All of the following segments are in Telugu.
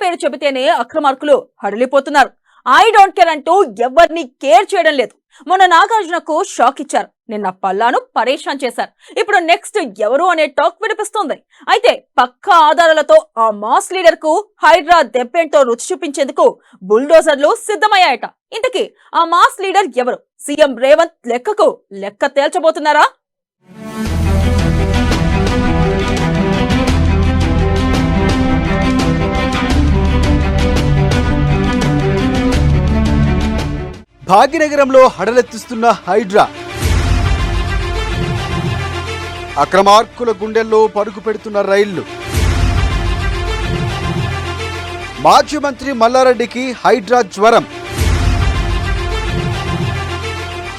పేరు చెబితేనే అక్రమార్కులు హడలిపోతున్నారు. ఐ డోంట్ కేర్ అంటూ ఎవరిని కేర్ చేయడం లేదు. మొన్న నాగార్జునకు షాక్ ఇచ్చారు, నిన్న పల్లాను పరేషాన్ చేశారు. ఇప్పుడు నెక్స్ట్ ఎవరు అనే టాక్ వినిపిస్తోంది. అయితే పక్కా ఆధారాలతో ఆ మాస్ లీడర్ కు హైడ్రా దెబ్బేంటో రుచి చూపించేందుకు బుల్డోజర్లు సిద్ధమయ్యాయట. ఇంతకీ ఆ మాస్ లీడర్ ఎవరు? సీఎం రేవంత్ లెక్క తేల్చబోతున్నారా? భాగ్యనగరంలో హడలెత్తిస్తున్న హైడ్రా, అక్రమార్కుల గుండెల్లో పరుగు పెడుతున్న రైళ్లు, మాజీ మంత్రి మల్లారెడ్డికి హైడ్రా జ్వరం,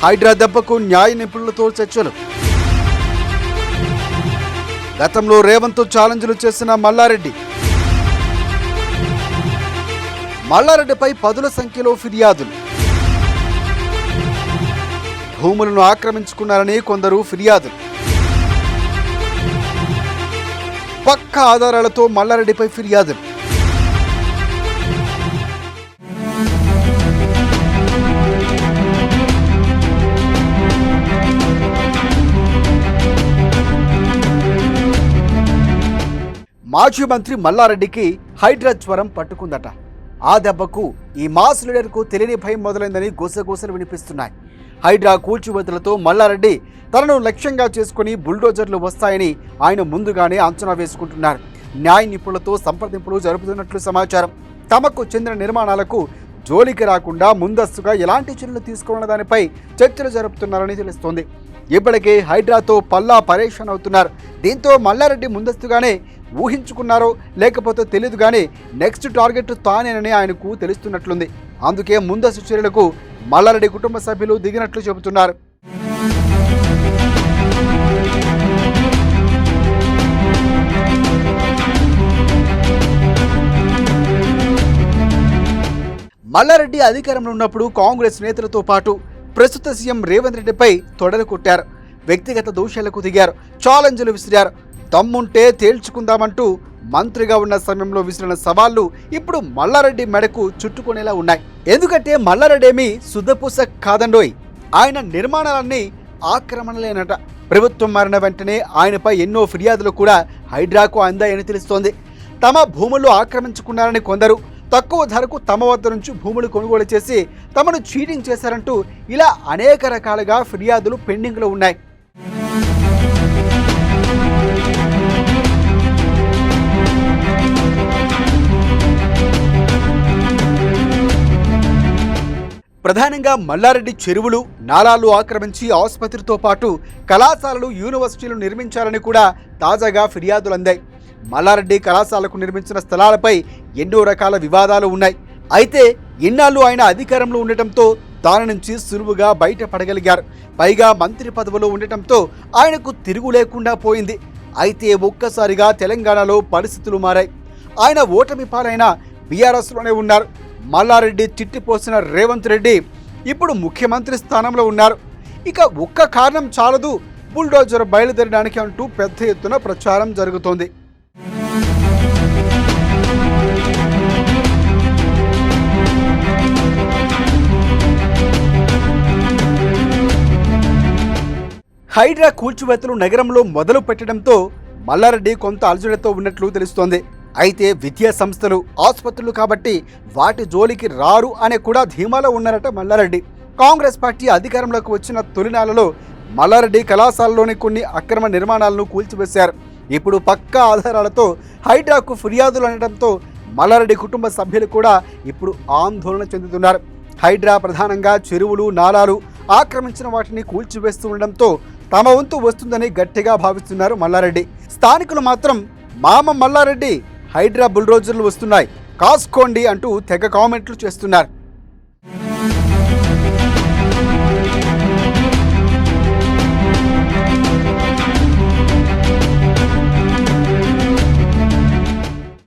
హైడ్రా దెబ్బకు న్యాయ నిపుణులతో చర్చలు, గతంలో రేవంత్ ఛాలెంజ్లు చేసిన మల్లారెడ్డిపై పదుల సంఖ్యలో ఫిర్యాదులు, భూములను ఆక్రమించుకున్నారని కొందరు ఫిర్యాదులు, పక్కా ఆధారాలతో మల్లారెడ్డిపై ఫిర్యాదులు. మాజీ మంత్రి మల్లారెడ్డికి హైడ్రా జ్వరం పట్టుకుందట. ఆ దెబ్బకు ఈ మాస్ లీడర్కు తెలియని భయం మొదలైందని గుసగుసలు వినిపిస్తున్నాయి. హైడ్రా కూల్చివేతలతో మల్లారెడ్డి తనను లక్ష్యంగా చేసుకుని బుల్డోజర్లు వస్తాయని ఆయన ముందుగానే అంచనా వేసుకుంటున్నారు. న్యాయ నిపుణులతో సంప్రదింపులు జరుపుతున్నట్లు సమాచారం. తమకు చెందిన నిర్మాణాలకు జోలికి రాకుండా ముందస్తుగా ఎలాంటి చర్యలు తీసుకోవాలన్న దానిపై చర్చలు జరుపుతున్నారని తెలుస్తోంది. ఇప్పటికే హైడ్రాతో పల్లా పరేషాన్ అవుతున్నారు. దీంతో మల్లారెడ్డి ముందస్తుగానే ఊహించుకున్నారో లేకపోతే తెలియదు కానీ నెక్స్ట్ టార్గెట్ తానేనని ఆయనకు తెలుస్తున్నట్లుంది. అందుకే ముందస్తు చర్యలకు మల్లారెడ్డి కుటుంబ సభ్యులు దిగినట్లు చెబుతున్నారు. మల్లారెడ్డి అధికారంలో ఉన్నప్పుడు కాంగ్రెస్ నేతలతో పాటు ప్రస్తుత సీఎం రేవంత్ రెడ్డిపై తొడలు కొట్టారు. వ్యక్తిగత దోషాలకు దిగారు, ఛాలెంజ్లు విసిరారు. దమ్ముంటే తేల్చుకుందామంటూ మంత్రిగా ఉన్న సమయంలో విసిరిన సవాళ్లు ఇప్పుడు మల్లారెడ్డి మెడకు చుట్టుకునేలా ఉన్నాయి. ఎందుకంటే మల్లారెడ్డి ఏమీ శుద్ధపూస కాదండోయ్. ఆయన నిర్మాణాలన్నీ ఆక్రమణలేనట. ప్రభుత్వం మారిన వెంటనే ఆయనపై ఎన్నో ఫిర్యాదులు కూడా హైడ్రాకు అందాయని తెలుస్తోంది. తమ భూములు ఆక్రమించుకున్నారని కొందరు, తక్కువ ధరకు తమ వద్ద నుంచి భూములు కొనుగోలు చేసి తమను చీటింగ్ చేశారంటూ ఇలా అనేక రకాలుగా ఫిర్యాదులు పెండింగ్లో ఉన్నాయి. ప్రధానంగా మల్లారెడ్డి చెరువులు, నాలాలు ఆక్రమించి ఆసుపత్రితో పాటు కళాశాలలు, యూనివర్సిటీలు నిర్మించాలని కూడా తాజాగా ఫిర్యాదులు అందాయి. మల్లారెడ్డి కళాశాలకు నిర్మించిన స్థలాలపై ఎన్నో రకాల వివాదాలు ఉన్నాయి. అయితే ఇన్నాళ్ళు ఆయన అధికారంలో ఉండటంతో దాని నుంచి సులువుగా బయటపడగలిగారు. పైగా మంత్రి పదవిలో ఉండటంతో ఆయనకు తిరుగు లేకుండా పోయింది. అయితే ఒక్కసారిగా తెలంగాణలో పరిస్థితులు మారాయి. ఆయన ఓటమి పాలైన బీఆర్ఎస్లోనే ఉన్నారు. మల్లారెడ్డి చిట్టిపోసిన రేవంత్ రెడ్డి ఇప్పుడు ముఖ్యమంత్రి స్థానంలో ఉన్నారు. ఇక ఒక్క కారణం చాలదు బుల్డోజర్ బయలుదేరడానికి అంటూ పెద్ద ఎత్తున ప్రచారం జరుగుతోంది. హైడ్రా కూల్చివేతలు నగరంలో మొదలు పెట్టడంతో మల్లారెడ్డి కొంత అలజడితో ఉన్నట్లు తెలుస్తోంది. అయితే విద్యా సంస్థలు, ఆసుపత్రులు కాబట్టి వాటి జోలికి రారు అనే కూడా ధీమాలో ఉన్నారట మల్లారెడ్డి. కాంగ్రెస్ పార్టీ అధికారంలోకి వచ్చిన తొలినాళ్లలో మల్లారెడ్డి కళాశాలలోని కొన్ని అక్రమ నిర్మాణాలను కూల్చివేశారు. ఇప్పుడు పక్కా ఆధారాలతో హైడ్రాకు ఫిర్యాదులు అనడంతో మల్లారెడ్డి కుటుంబ సభ్యులు కూడా ఇప్పుడు ఆందోళన చెందుతున్నారు. హైడ్రా ప్రధానంగా చెరువులు, నాలాలు ఆక్రమించిన వాటిని కూల్చివేస్తూ ఉండడంతో తమ వంతు వస్తుందని గట్టిగా భావిస్తున్నారు మల్లారెడ్డి. స్థానికులు మాత్రం మామ మల్లారెడ్డి, హైడ్రా బుల్డోజర్లు వస్తున్నాయి, కాసుకోండి అంటూ తెగ కామెంట్లు చేస్తున్నారు.